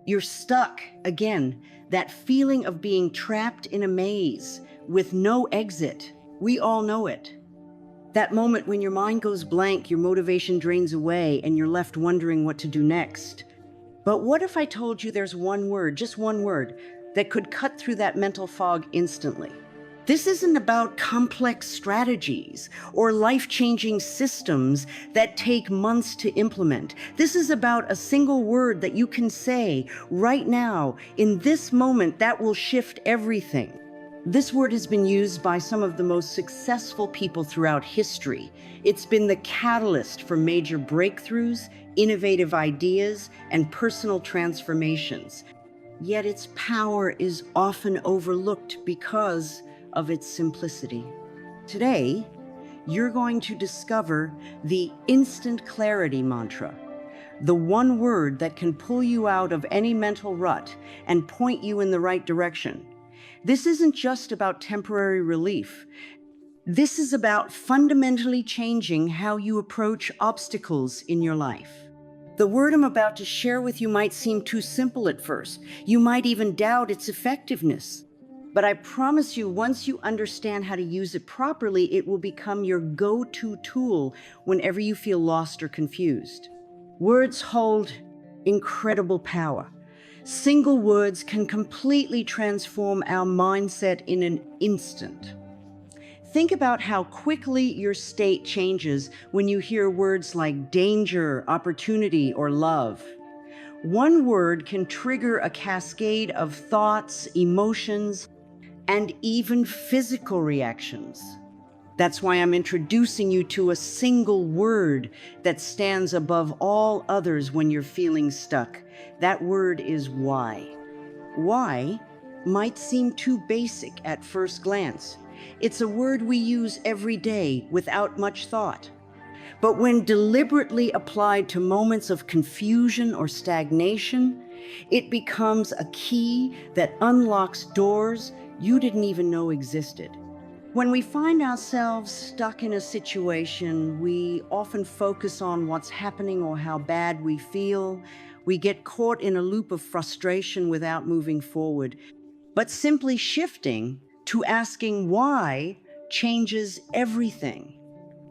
You're stuck. Again, that feeling of being trapped in a maze with no exit. We all know it. That moment when your mind goes blank, your motivation drains away, and you're left wondering what to do next. But what if I told you there's one word, just one word, that could cut through that mental fog instantly? This isn't about complex strategies or life-changing systems that take months to implement. This is about a single word that you can say right now, in this moment, that will shift everything. This word has been used by some of the most successful people throughout history. It's been the catalyst for major breakthroughs, innovative ideas, and personal transformations. Yet its power is often overlooked because of its simplicity. Today, you're going to discover the instant clarity mantra, the one word that can pull you out of any mental rut and point you in the right direction. This isn't just about temporary relief. This is about fundamentally changing how you approach obstacles in your life. The word I'm about to share with you might seem too simple at first. You might even doubt its effectiveness. But I promise you, once you understand how to use it properly, it will become your go-to tool whenever you feel lost or confused. Words hold incredible power. Single words can completely transform our mindset in an instant. Think about how quickly your state changes when you hear words like danger, opportunity, or love. One word can trigger a cascade of thoughts, emotions, and even physical reactions. That's why I'm introducing you to a single word that stands above all others when you're feeling stuck. That word is why. Why might seem too basic at first glance. It's a word we use every day without much thought. But when deliberately applied to moments of confusion or stagnation, it becomes a key that unlocks doors you didn't even know existed. When we find ourselves stuck in a situation, we often focus on what's happening or how bad we feel. We get caught in a loop of frustration without moving forward. But simply shifting to asking why changes everything.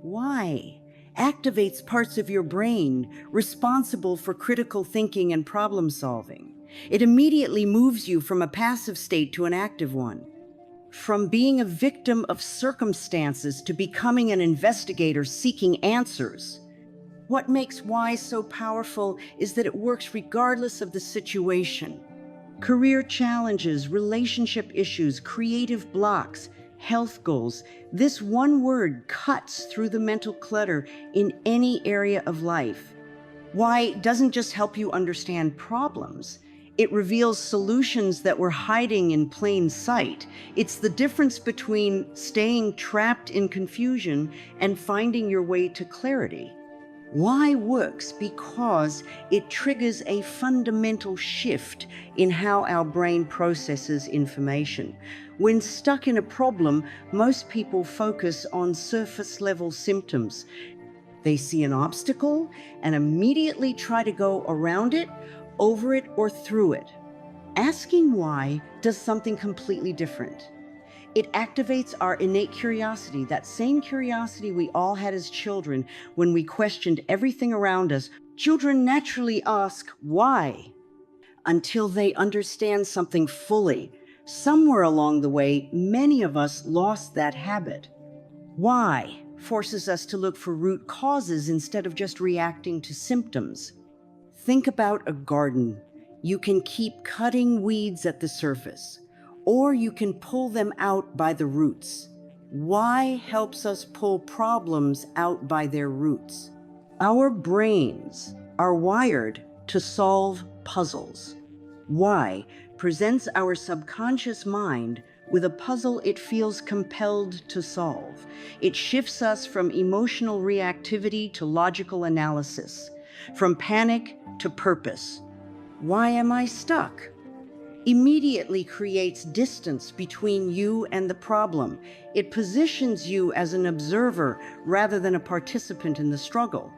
Why activates parts of your brain responsible for critical thinking and problem solving. It immediately moves you from a passive state to an active one. From being a victim of circumstances to becoming an investigator seeking answers. What makes why so powerful is that it works regardless of the situation. Career challenges, relationship issues, creative blocks, health goals. This one word cuts through the mental clutter in any area of life. Why doesn't just help you understand problems. It reveals solutions that were hiding in plain sight. It's the difference between staying trapped in confusion and finding your way to clarity. Why works because it triggers a fundamental shift in how our brain processes information. When stuck in a problem, most people focus on surface-level symptoms. They see an obstacle and immediately try to go around it, over it, or through it. Asking why does something completely different. It activates our innate curiosity, that same curiosity we all had as children when we questioned everything around us. Children naturally ask why until they understand something fully. Somewhere along the way, many of us lost that habit. Why forces us to look for root causes instead of just reacting to symptoms. Think about a garden. You can keep cutting weeds at the surface, or you can pull them out by the roots. Why helps us pull problems out by their roots? Our brains are wired to solve puzzles. Why presents our subconscious mind with a puzzle it feels compelled to solve. It shifts us from emotional reactivity to logical analysis, from panic to purpose. Why am I stuck? Immediately creates distance between you and the problem. It positions you as an observer rather than a participant in the struggle.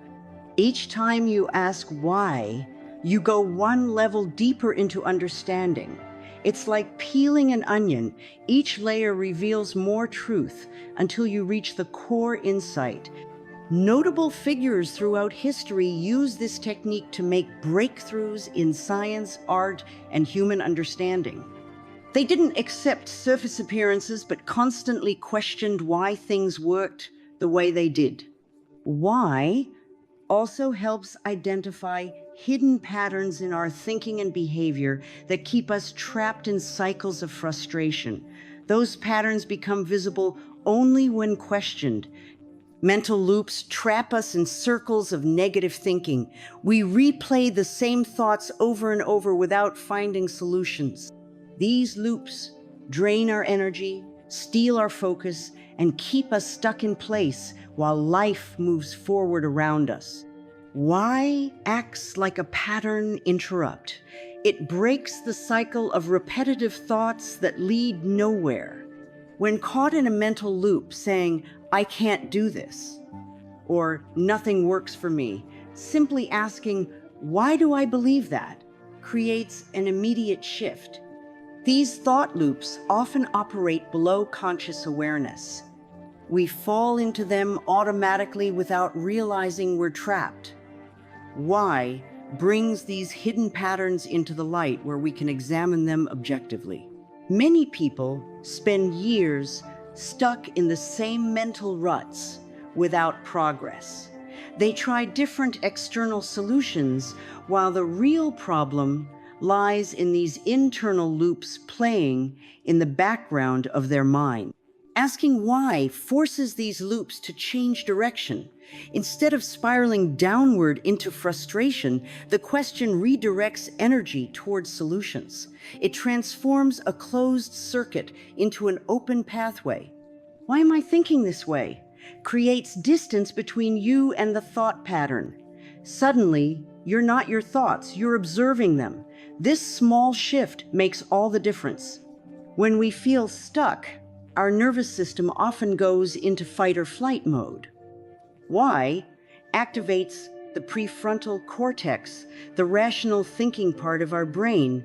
Each time you ask why, You go one level deeper into understanding. It's like peeling an onion. Each layer reveals more truth until you reach the core insight. Notable figures throughout history use this technique to make breakthroughs in science, art, and human understanding. They didn't accept surface appearances, but constantly questioned why things worked the way they did. Why also helps identify hidden patterns in our thinking and behavior that keep us trapped in cycles of frustration. Those patterns become visible only when questioned. Mental loops trap us in circles of negative thinking. We replay the same thoughts over and over without finding solutions. These loops drain our energy, steal our focus, and keep us stuck in place while life moves forward around us. Why acts like a pattern interrupt? It breaks the cycle of repetitive thoughts that lead nowhere. When caught in a mental loop saying, "I can't do this," or "nothing works for me," simply asking, "Why do I believe that?" creates an immediate shift. These thought loops often operate below conscious awareness. We fall into them automatically without realizing we're trapped. Why brings these hidden patterns into the light where we can examine them objectively. Many people spend years stuck in the same mental ruts without progress. They try different external solutions while the real problem lies in these internal loops playing in the background of their mind. Asking why forces these loops to change direction. Instead of spiraling downward into frustration, the question redirects energy towards solutions. It transforms a closed circuit into an open pathway. Why am I thinking this way? Creates distance between you and the thought pattern. Suddenly, you're not your thoughts, you're observing them. This small shift makes all the difference. When we feel stuck, our nervous system often goes into fight or flight mode. Why activates the prefrontal cortex, the rational thinking part of our brain.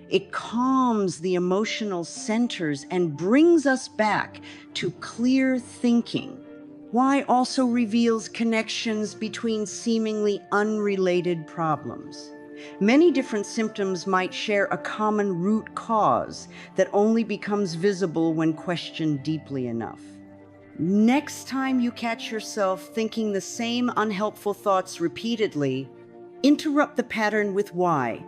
It calms the emotional centers and brings us back to clear thinking. Why also reveals connections between seemingly unrelated problems. Many different symptoms might share a common root cause that only becomes visible when questioned deeply enough. Next time you catch yourself thinking the same unhelpful thoughts repeatedly, interrupt the pattern with why.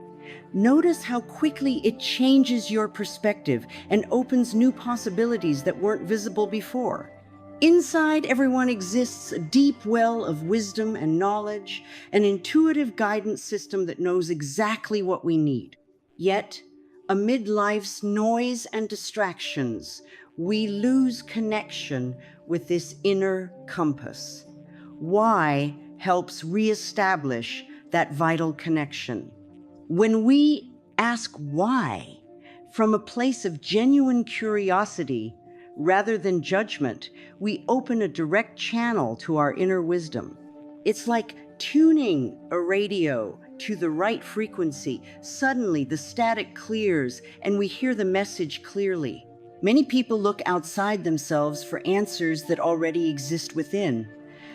Notice how quickly it changes your perspective and opens new possibilities that weren't visible before. Inside everyone exists a deep well of wisdom and knowledge, an intuitive guidance system that knows exactly what we need. Yet, amid life's noise and distractions, we lose connection with this inner compass. Why helps reestablish that vital connection. When we ask why from a place of genuine curiosity rather than judgment, we open a direct channel to our inner wisdom. It's like tuning a radio to the right frequency. Suddenly, the static clears and we hear the message clearly. Many people look outside themselves for answers that already exist within.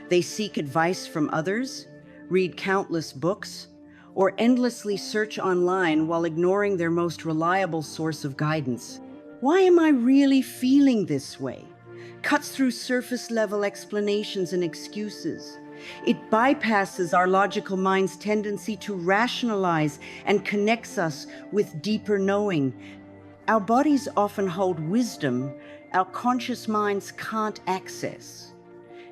They seek advice from others, read countless books, or endlessly search online while ignoring their most reliable source of guidance. Why am I really feeling this way? Cuts through surface-level explanations and excuses. It bypasses our logical mind's tendency to rationalize and connects us with deeper knowing. Our bodies often hold wisdom our conscious minds can't access.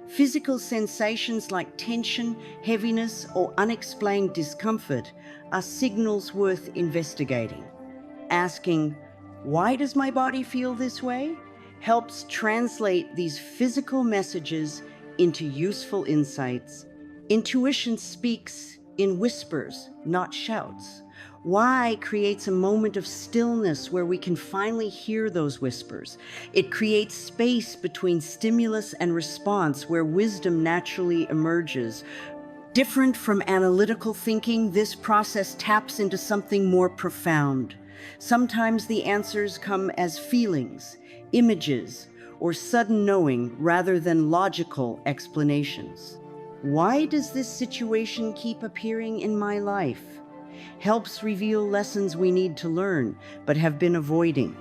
Physical sensations like tension, heaviness, or unexplained discomfort are signals worth investigating. Asking, "Why does my body feel this way?" helps translate these physical messages into useful insights. Intuition speaks in whispers, not shouts. Why creates a moment of stillness where we can finally hear those whispers. It creates space between stimulus and response where wisdom naturally emerges. Different from analytical thinking, this process taps into something more profound. Sometimes the answers come as feelings, images, or sudden knowing rather than logical explanations. Why does this situation keep appearing in my life? Helps reveal lessons we need to learn but have been avoiding.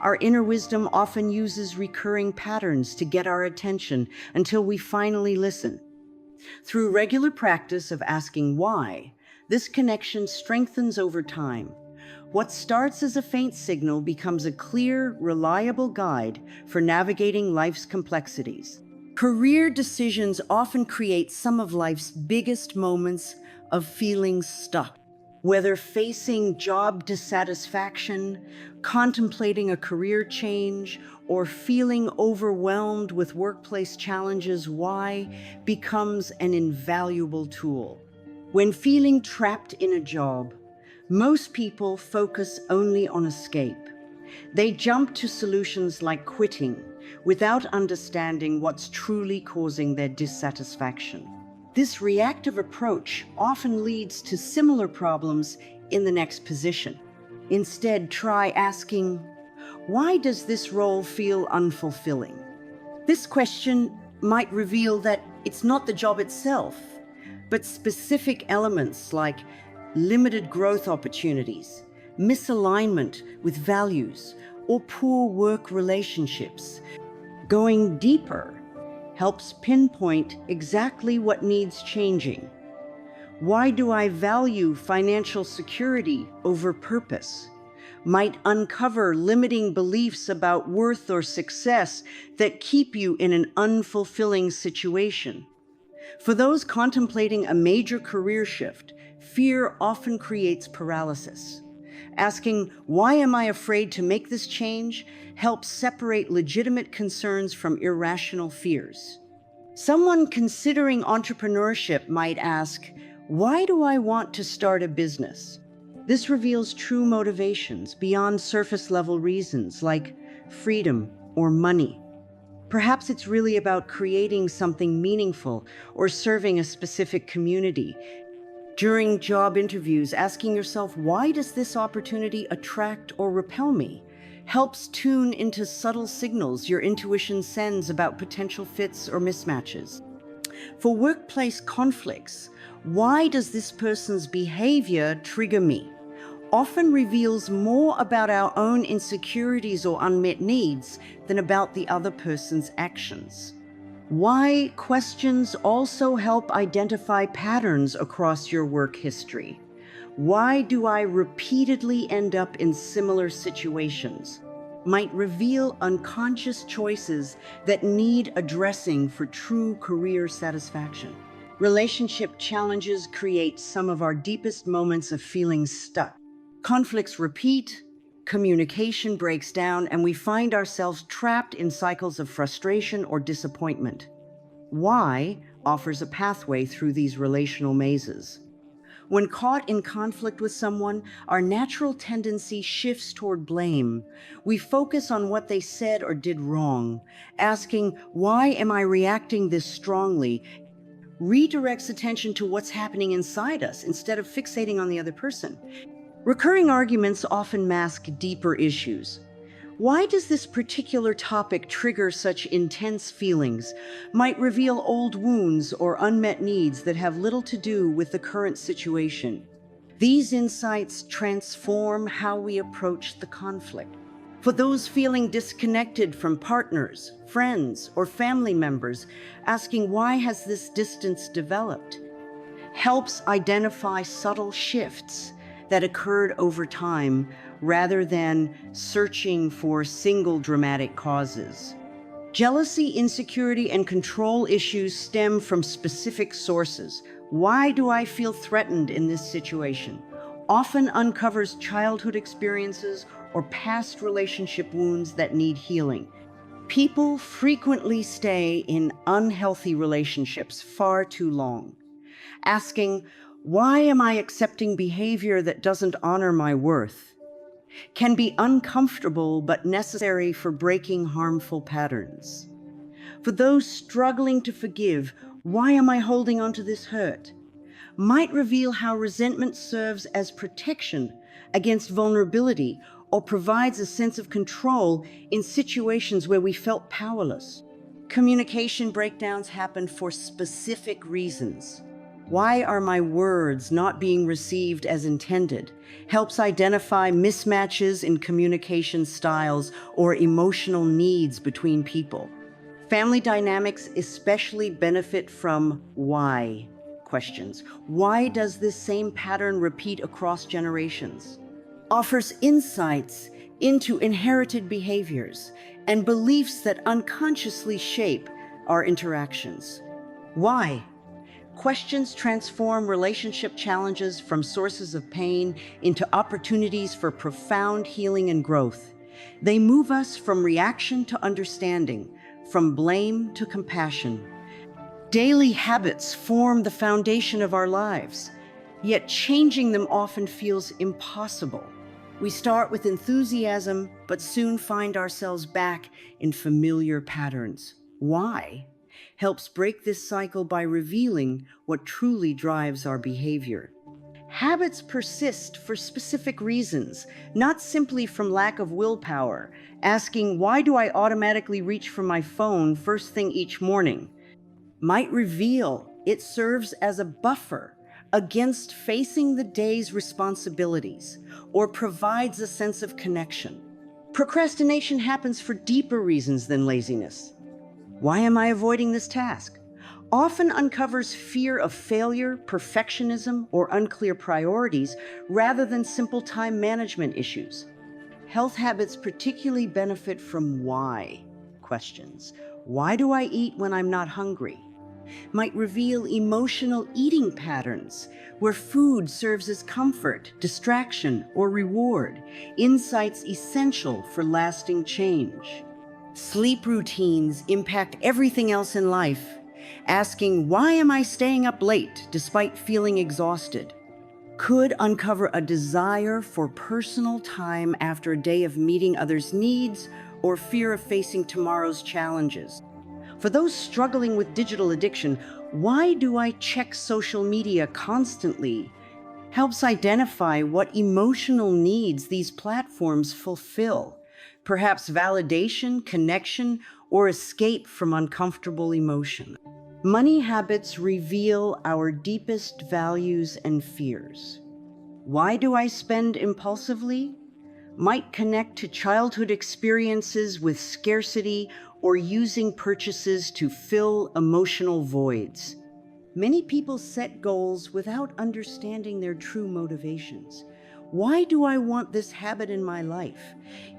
Our inner wisdom often uses recurring patterns to get our attention until we finally listen. Through regular practice of asking why, this connection strengthens over time. What starts as a faint signal becomes a clear, reliable guide for navigating life's complexities. Career decisions often create some of life's biggest moments of feeling stuck. Whether facing job dissatisfaction, contemplating a career change, or feeling overwhelmed with workplace challenges, why becomes an invaluable tool. When feeling trapped in a job, most people focus only on escape. They jump to solutions like quitting without understanding what's truly causing their dissatisfaction. This reactive approach often leads to similar problems in the next position. Instead, try asking, why does this role feel unfulfilling? This question might reveal that it's not the job itself, but specific elements like limited growth opportunities, misalignment with values, or poor work relationships. Going deeper helps pinpoint exactly what needs changing. Why do I value financial security over purpose? Might uncover limiting beliefs about worth or success that keep you in an unfulfilling situation. For those contemplating a major career shift, fear often creates paralysis. Asking, why am I afraid to make this change, helps separate legitimate concerns from irrational fears. Someone considering entrepreneurship might ask, why do I want to start a business? This reveals true motivations beyond surface-level reasons like freedom or money. Perhaps it's really about creating something meaningful or serving a specific community. During job interviews, asking yourself, why does this opportunity attract or repel me, helps tune into subtle signals your intuition sends about potential fits or mismatches. For workplace conflicts, why does this person's behavior trigger me? Often reveals more about our own insecurities or unmet needs than about the other person's actions. Why questions also help identify patterns across your work history. Why do I repeatedly end up in similar situations? Might reveal unconscious choices that need addressing for true career satisfaction. Relationship challenges create some of our deepest moments of feeling stuck. Conflicts repeat, communication breaks down, and we find ourselves trapped in cycles of frustration or disappointment. Why offers a pathway through these relational mazes. When caught in conflict with someone, our natural tendency shifts toward blame. We focus on what they said or did wrong, asking, why am I reacting this strongly? Redirects attention to what's happening inside us instead of fixating on the other person. Recurring arguments often mask deeper issues. Why does this particular topic trigger such intense feelings? Might reveal old wounds or unmet needs that have little to do with the current situation. These insights transform how we approach the conflict. For those feeling disconnected from partners, friends, or family members, asking why has this distance developed, helps identify subtle shifts that occurred over time rather than searching for single dramatic causes. Jealousy, insecurity, and control issues stem from specific sources. Why do I feel threatened in this situation? Often uncovers childhood experiences or past relationship wounds that need healing. People frequently stay in unhealthy relationships far too long, asking, why am I accepting behavior that doesn't honor my worth? Can be uncomfortable but necessary for breaking harmful patterns. For those struggling to forgive, why am I holding on to this hurt? might reveal how resentment serves as protection against vulnerability or provides a sense of control in situations where we felt powerless. Communication breakdowns happen for specific reasons. Why are my words not being received as intended? Helps identify mismatches in communication styles or emotional needs between people. Family dynamics especially benefit from why questions. Why does this same pattern repeat across generations? Offers insights into inherited behaviors and beliefs that unconsciously shape our interactions. Why? Questions transform relationship challenges from sources of pain into opportunities for profound healing and growth. They move us from reaction to understanding, from blame to compassion. Daily habits form the foundation of our lives, yet changing them often feels impossible. We start with enthusiasm, but soon find ourselves back in familiar patterns. Why? Helps break this cycle by revealing what truly drives our behavior. Habits persist for specific reasons, not simply from lack of willpower. Asking, why do I automatically reach for my phone first thing each morning? Might reveal it serves as a buffer against facing the day's responsibilities or provides a sense of connection. Procrastination happens for deeper reasons than laziness. Why am I avoiding this task? Often uncovers fear of failure, perfectionism, or unclear priorities rather than simple time management issues. Health habits particularly benefit from why questions. Why do I eat when I'm not hungry? Might reveal emotional eating patterns where food serves as comfort, distraction, or reward, insights essential for lasting change. Sleep routines impact everything else in life. Asking, why am I staying up late despite feeling exhausted? Could uncover a desire for personal time after a day of meeting others' needs or fear of facing tomorrow's challenges. For those struggling with digital addiction, why do I check social media constantly? Helps identify what emotional needs these platforms fulfill. Perhaps validation, connection, or escape from uncomfortable emotion. Money habits reveal our deepest values and fears. Why do I spend impulsively? Might connect to childhood experiences with scarcity or using purchases to fill emotional voids. Many people set goals without understanding their true motivations. Why do I want this habit in my life?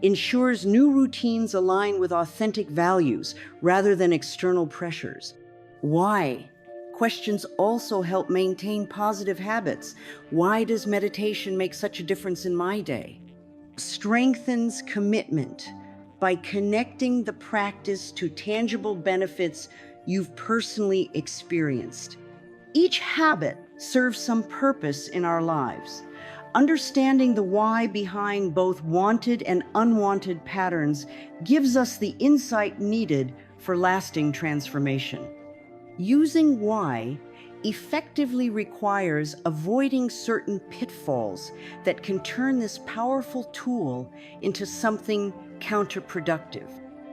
Ensures new routines align with authentic values rather than external pressures. Why? Questions also help maintain positive habits. Why does meditation make such a difference in my day? Strengthens commitment by connecting the practice to tangible benefits you've personally experienced. Each habit serves some purpose in our lives. Understanding the why behind both wanted and unwanted patterns gives us the insight needed for lasting transformation. Using why effectively requires avoiding certain pitfalls that can turn this powerful tool into something counterproductive.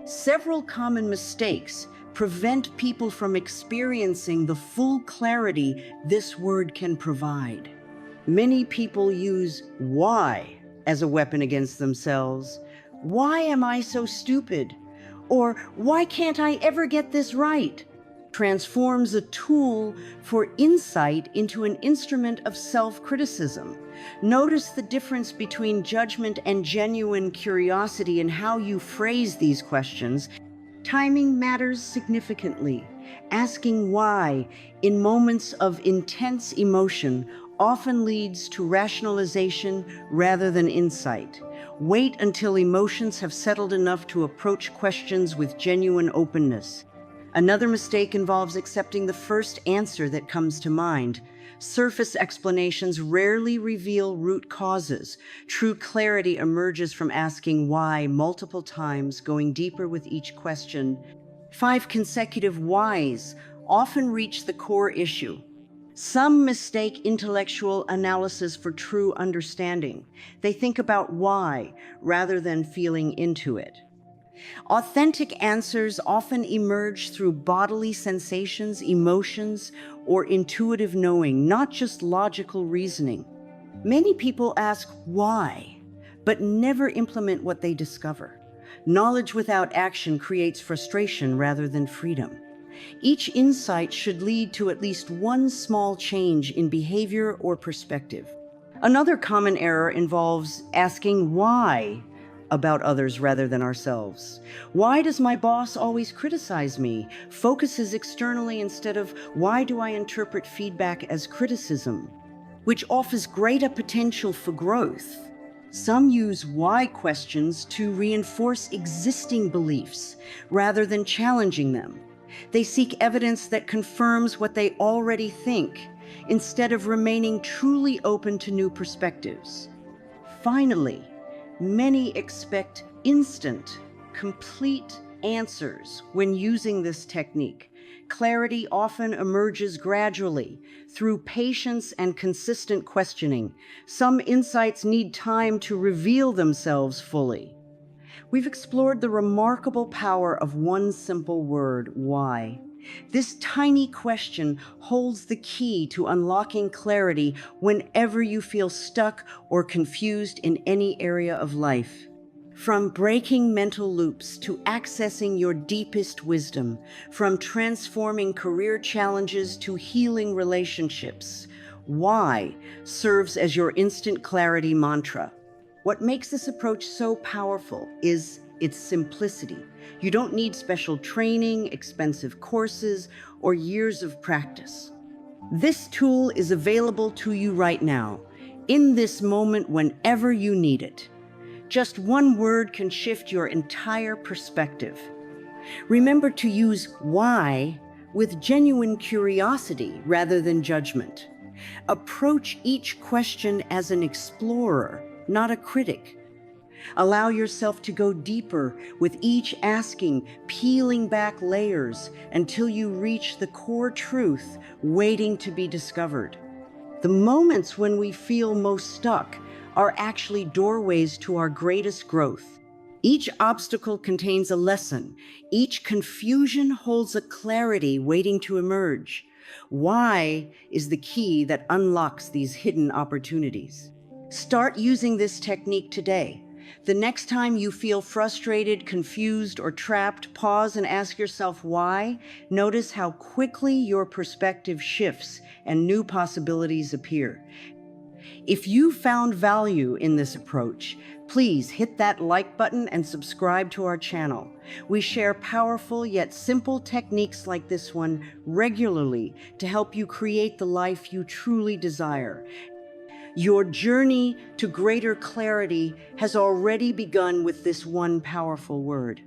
Several common mistakes prevent people from experiencing the full clarity this word can provide. Many people use why as a weapon against themselves. Why am I so stupid? Or why can't I ever get this right? Transforms a tool for insight into an instrument of self-criticism. Notice the difference between judgment and genuine curiosity in how you phrase these questions. Timing matters significantly. Asking why in moments of intense emotion often leads to rationalization rather than insight. Wait until emotions have settled enough to approach questions with genuine openness. Another mistake involves accepting the first answer that comes to mind. Surface explanations rarely reveal root causes. True clarity emerges from asking why multiple times, going deeper with each question. 5 consecutive whys often reach the core issue. Some mistake intellectual analysis for true understanding. They think about why rather than feeling into it. Authentic answers often emerge through bodily sensations, emotions, or intuitive knowing, not just logical reasoning. Many people ask why, but never implement what they discover. Knowledge without action creates frustration rather than freedom. Each insight should lead to at least one small change in behavior or perspective. Another common error involves asking why about others rather than ourselves. Why does my boss always criticize me? Focuses externally instead of why do I interpret feedback as criticism, which offers greater potential for growth. Some use why questions to reinforce existing beliefs rather than challenging them. They seek evidence that confirms what they already think, instead of remaining truly open to new perspectives. Finally, many expect instant, complete answers when using this technique. Clarity often emerges gradually through patience and consistent questioning. Some insights need time to reveal themselves fully. We've explored the remarkable power of one simple word, why. This tiny question holds the key to unlocking clarity whenever you feel stuck or confused in any area of life. From breaking mental loops to accessing your deepest wisdom, from transforming career challenges to healing relationships, why serves as your instant clarity mantra. What makes this approach so powerful is its simplicity. You don't need special training, expensive courses, or years of practice. This tool is available to you right now, in this moment, whenever you need it. Just one word can shift your entire perspective. Remember to use why with genuine curiosity rather than judgment. Approach each question as an explorer, not a critic. Allow yourself to go deeper with each asking, peeling back layers until you reach the core truth waiting to be discovered. The moments when we feel most stuck are actually doorways to our greatest growth. Each obstacle contains a lesson. Each confusion holds a clarity waiting to emerge. Why is the key that unlocks these hidden opportunities. Start using this technique today. The next time you feel frustrated, confused, or trapped, pause and ask yourself why. Notice how quickly your perspective shifts and new possibilities appear. If you found value in this approach, please hit that like button and subscribe to our channel. We share powerful yet simple techniques like this one regularly to help you create the life you truly desire. Your journey to greater clarity has already begun with this one powerful word.